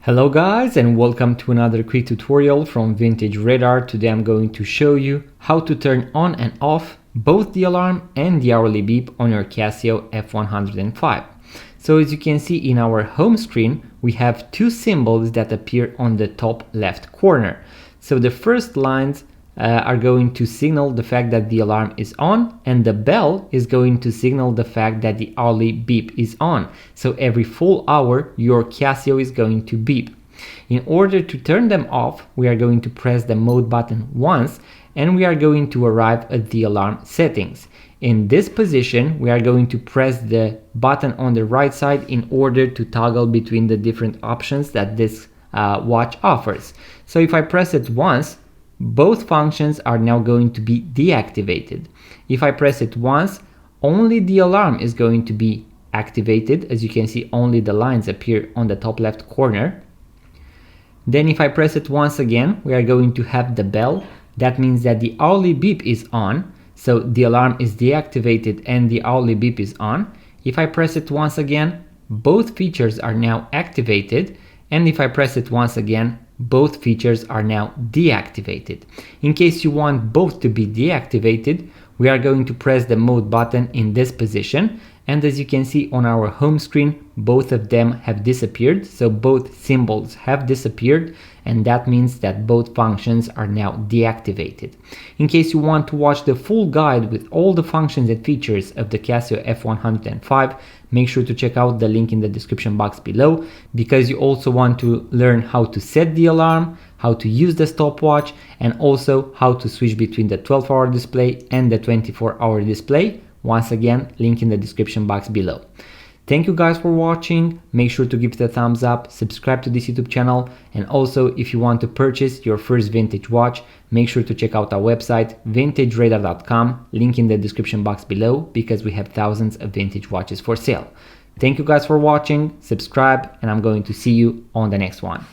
Hello guys, and welcome to another quick tutorial from Vintage Radar. Today I'm going to show you how to turn on and off both the alarm and the hourly beep on your Casio F105. So as you can see in our home screen, we have two symbols that appear on the top left corner. So the first lines are going to signal the fact that the alarm is on, and the bell is going to signal the fact that the hourly beep is on. So every full hour your Casio is going to beep. In order to turn them off, we are going to press the mode button once and we are going to arrive at the alarm settings. In this position, we are going to press the button on the right side in order to toggle between the different options that this watch offers. So if I press it once, both functions are now going to be deactivated. If I press it once, only the alarm is going to be activated. As you can see, only the lines appear on the top left corner. Then if I press it once again, we are going to have the bell. That means that the hourly beep is on. So the alarm is deactivated and the hourly beep is on. If I press it once again, both features are now activated. And if I press it once again, both features are now deactivated. In case you want both to be deactivated, we are going to press the mode button in this position, and as you can see on our home screen, both of them have disappeared. So both symbols have disappeared, and that means that both functions are now deactivated. In case you want to watch the full guide with all the functions and features of the Casio F105, make sure to check out the link in the description box below, because you also want to learn how to set the alarm, how to use the stopwatch, and also how to switch between the 12-hour display and the 24-hour display. Once again, link in the description box below. Thank you guys for watching. Make sure to give it a thumbs up, subscribe to this YouTube channel, and also if you want to purchase your first vintage watch, make sure to check out our website vintageradar.com, link in the description box below, because we have thousands of vintage watches for sale. Thank you guys for watching, subscribe, and I'm going to see you on the next one.